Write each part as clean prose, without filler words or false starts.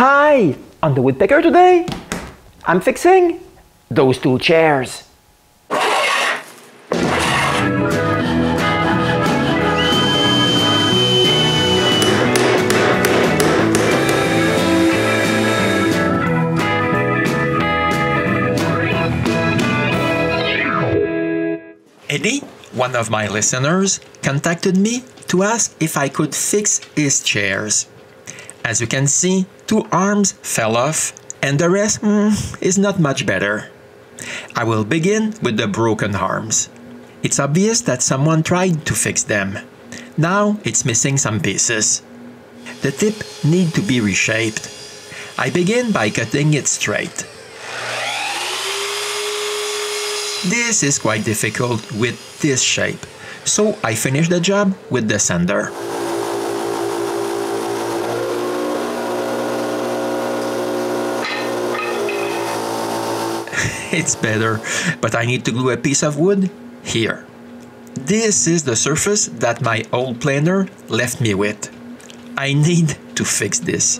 Hi! On the Woodpecker today, I'm fixing those two chairs. Eddie, one of my listeners, contacted me to ask if I could fix his chairs. As you can see, two arms fell off and the rest is not much better. I will begin with the broken arms. It's obvious that someone tried to fix them. Now it's missing some pieces. The tip need to be reshaped. I begin by cutting it straight. This is quite difficult with this shape, so I finish the job with the sander. It's better, but I need to glue a piece of wood here. This is the surface that my old planer left me with. I need to fix this.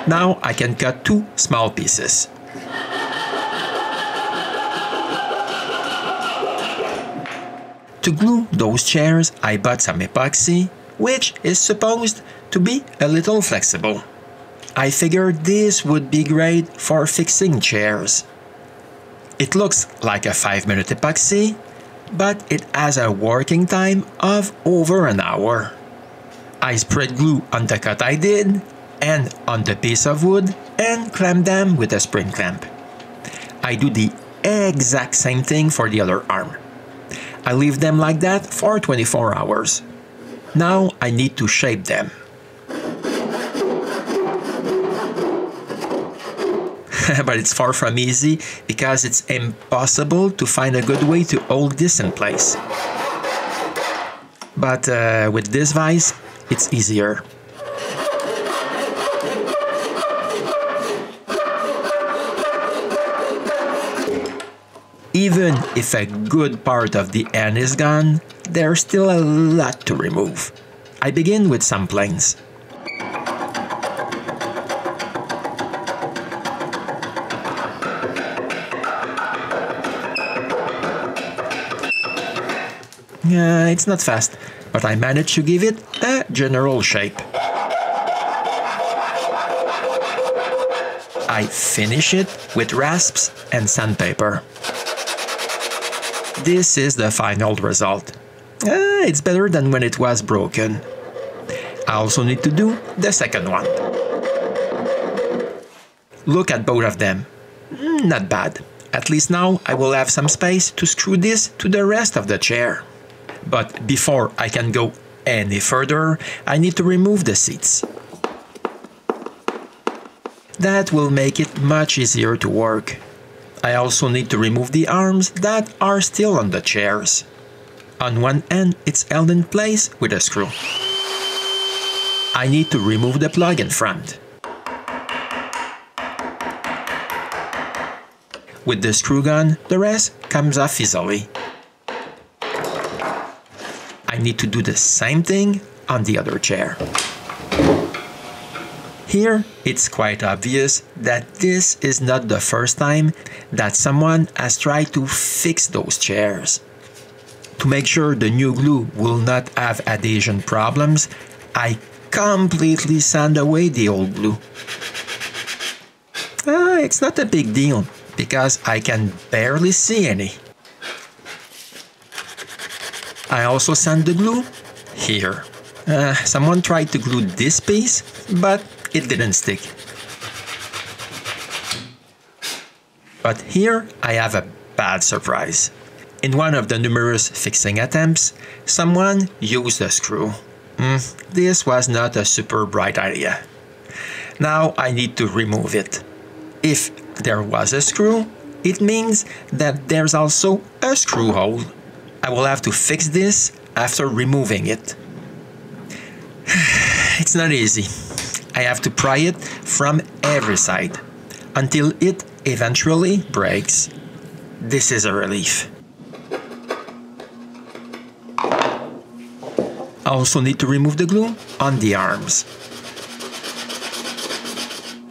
Now I can cut two small pieces. To glue those chairs, I bought some epoxy, which is supposed to be a little flexible. I figured this would be great for fixing chairs. It looks like a 5-minute epoxy, but it has a working time of over an hour. I spread glue on the cut I did and on the piece of wood and clamp them with a spring clamp. I do the exact same thing for the other arm. I leave them like that for 24 hours. Now I need to shape them. But it's far from easy because it's impossible to find a good way to hold this in place. But with this vise, it's easier. Even if a good part of the end is gone, there's still a lot to remove. I begin with some planes. It's not fast, but I managed to give it a general shape. I finish it with rasps and sandpaper. This is the final result. It's better than when it was broken. I also need to do the second one. Look at both of them. Not bad. At least now I will have some space to screw this to the rest of the chair. But before I can go any further, I need to remove the seats. That will make it much easier to work. I also need to remove the arms that are still on the chairs. On one end, it's held in place with a screw. I need to remove the plug in front. With the screw gun, the rest comes off easily. I need to do the same thing on the other chair. Here, it's quite obvious that this is not the first time that someone has tried to fix those chairs. To make sure the new glue will not have adhesion problems, I completely sand away the old glue. It's not a big deal because I can barely see any. I also sand the glue here. Someone tried to glue this piece, but it didn't stick. But here I have a bad surprise. In one of the numerous fixing attempts, someone used a screw. This was not a super bright idea. Now I need to remove it. If there was a screw, it means that there's also a screw hole. I will have to fix this after removing it. It's not easy. I have to pry it from every side. until it eventually breaks. This is a relief. I also need to remove the glue on the arms.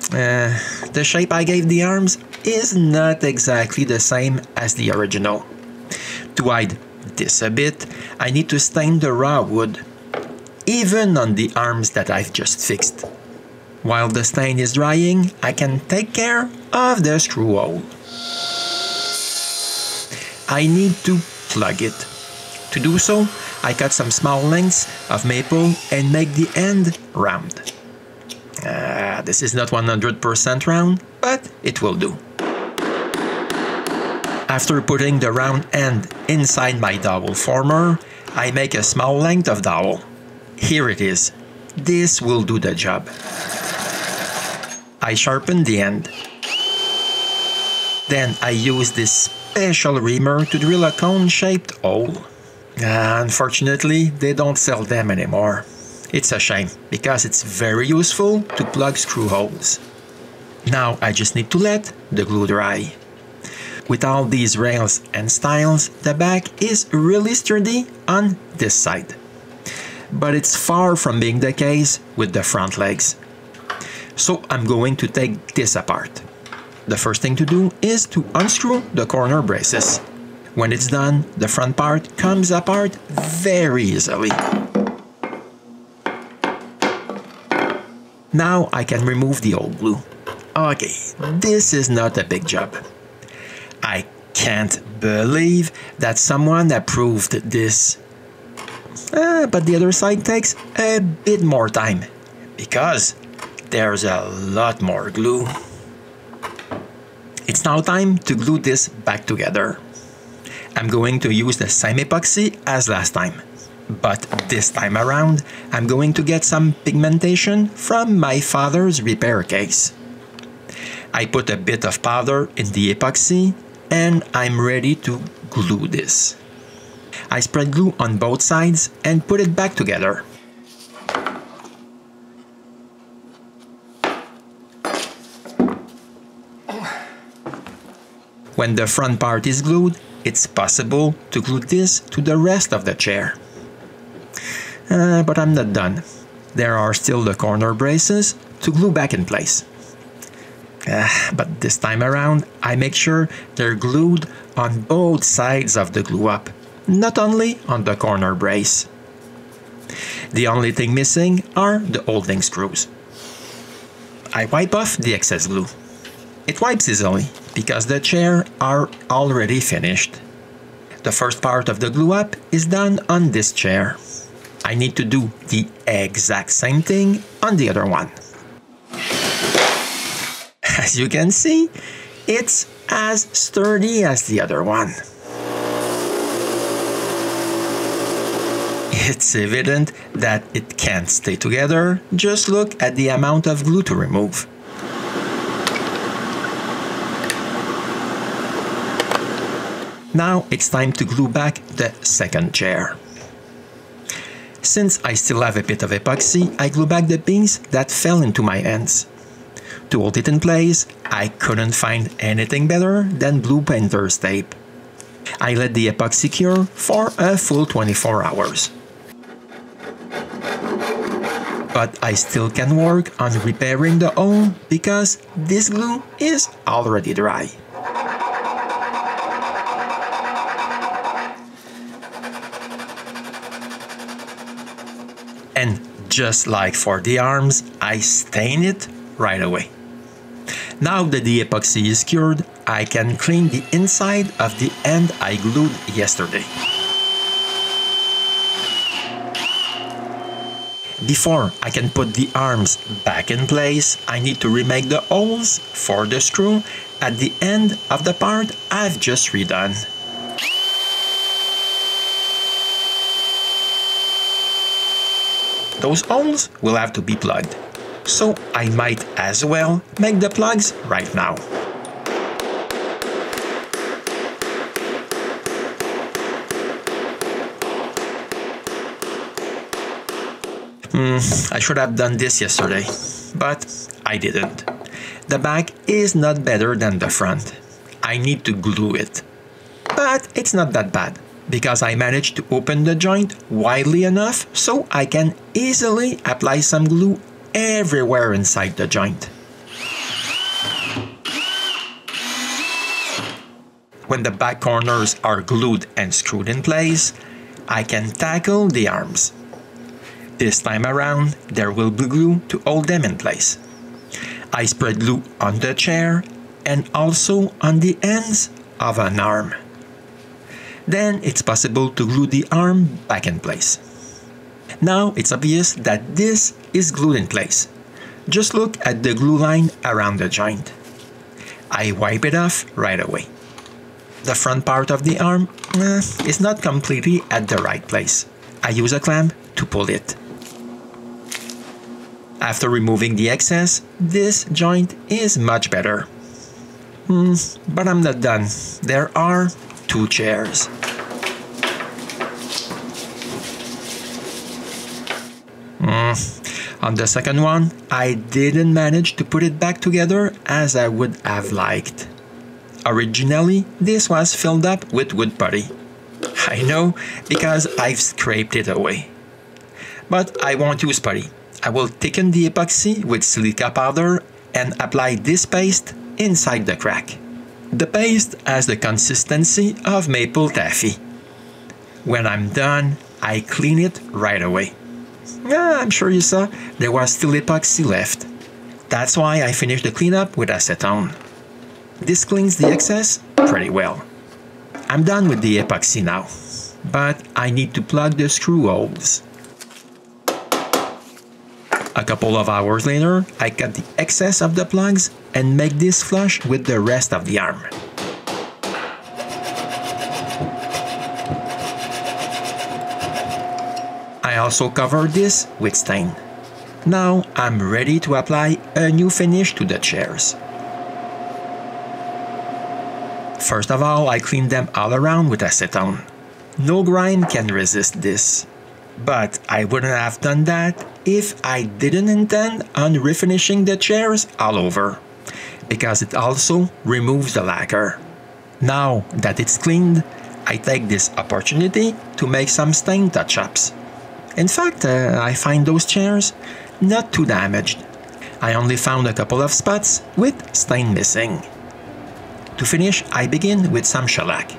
The shape I gave the arms is not exactly the same as the original. To hide this a bit, I need to stain the raw wood, even on the arms that I've just fixed. While the stain is drying, I can take care of the screw hole. I need to plug it. To do so, I cut some small lengths of maple and make the end round. This is not 100% round, but it will do. After putting the round end inside my dowel former, I make a small length of dowel. Here it is. This will do the job. I sharpen the end. Then I use this special reamer to drill a cone-shaped hole. Unfortunately, they don't sell them anymore. It's a shame, because it's very useful to plug screw holes. Now I just need to let the glue dry. With all these rails and stiles, the back is really sturdy on this side. But it's far from being the case with the front legs. So I'm going to take this apart. The first thing to do is to unscrew the corner braces. When it's done, the front part comes apart very easily. Now I can remove the old glue. Okay, this is not a big job. I can't believe that someone approved this. But the other side takes a bit more time, because there's a lot more glue. It's now time to glue this back together. I'm going to use the same epoxy as last time, but this time around I'm going to get some pigmentation from my father's repair case. I put a bit of powder in the epoxy and I'm ready to glue this. I spread glue on both sides and put it back together. When the front part is glued, it's possible to glue this to the rest of the chair. But I'm not done. There are still the corner braces to glue back in place. But this time around, I make sure they're glued on both sides of the glue up, not only on the corner brace. The only thing missing are the holding screws. I wipe off the excess glue. It wipes easily because the chair are already finished. The first part of the glue up is done on this chair. I need to do the exact same thing on the other one. As you can see, it's as sturdy as the other one. It's evident that it can't stay together. Just look at the amount of glue to remove. Now it's time to glue back the second chair. Since I still have a bit of epoxy, I glue back the piece that fell into my hands. To hold it in place, I couldn't find anything better than blue painter's tape. I let the epoxy cure for a full 24 hours. But I still can work on repairing the hole because this glue is already dry. And just like for the arms, I stain it right away. Now that the epoxy is cured, I can clean the inside of the end I glued yesterday. Before I can put the arms back in place, I need to remake the holes for the screw at the end of the part I've just redone. Those holes will have to be plugged, so I might as well make the plugs right now. I should have done this yesterday, but I didn't. The back is not better than the front. I need to glue it. But it's not that bad, because I managed to open the joint widely enough so I can easily apply some glue everywhere inside the joint. When the back corners are glued and screwed in place, I can tackle the arms. This time around, there will be glue to hold them in place. I spread glue on the chair and also on the ends of an arm. Then it's possible to glue the arm back in place. Now it's obvious that this is glued in place. Just look at the glue line around the joint. I wipe it off right away. The front part of the arm is not completely at the right place. I use a clamp to pull it. After removing the excess, this joint is much better. But I'm not done. There are 2 chairs. On the second one, I didn't manage to put it back together as I would have liked. Originally, this was filled up with wood putty. I know, because I've scraped it away. But I won't use putty. I will thicken the epoxy with silica powder and apply this paste inside the crack. The paste has the consistency of maple taffy. When I'm done, I clean it right away. I'm sure you saw there was still epoxy left. That's why I finished the cleanup with acetone. This cleans the excess pretty well. I'm done with the epoxy now, but I need to plug the screw holes. A couple of hours later, I cut the excess of the plugs and make this flush with the rest of the arm. I also covered this with stain. Now I'm ready to apply a new finish to the chairs. First of all, I clean them all around with acetone. No grime can resist this. But I wouldn't have done that if I didn't intend on refinishing the chairs all over, because it also removes the lacquer. Now that it's cleaned, I take this opportunity to make some stain touch-ups. In fact, I find those chairs not too damaged. I only found a couple of spots with stain missing. To finish, I begin with some shellac.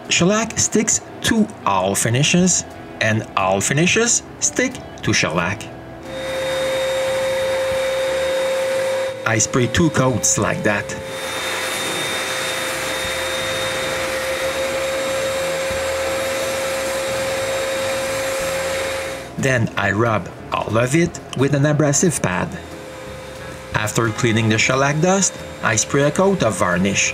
Shellac sticks to all finishes, and all finishes stick to shellac. I spray 2 coats like that. Then I rub all of it with an abrasive pad. After cleaning the shellac dust, I spray a coat of varnish.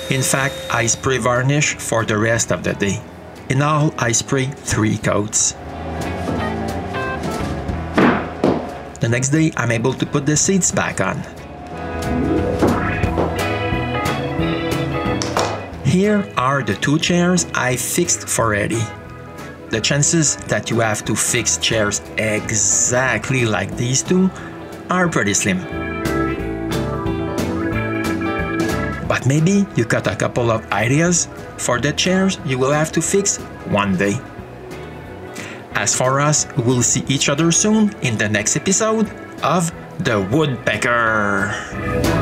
In fact, I spray varnish for the rest of the day. In all, I spray 3 coats. The next day, I'm able to put the seats back on. Here are the 2 chairs I fixed for Eddie. The chances that you have to fix chairs exactly like these 2 are pretty slim. But maybe you got a couple of ideas for the chairs you will have to fix one day. As for us, we'll see each other soon in the next episode of The Woodpecker.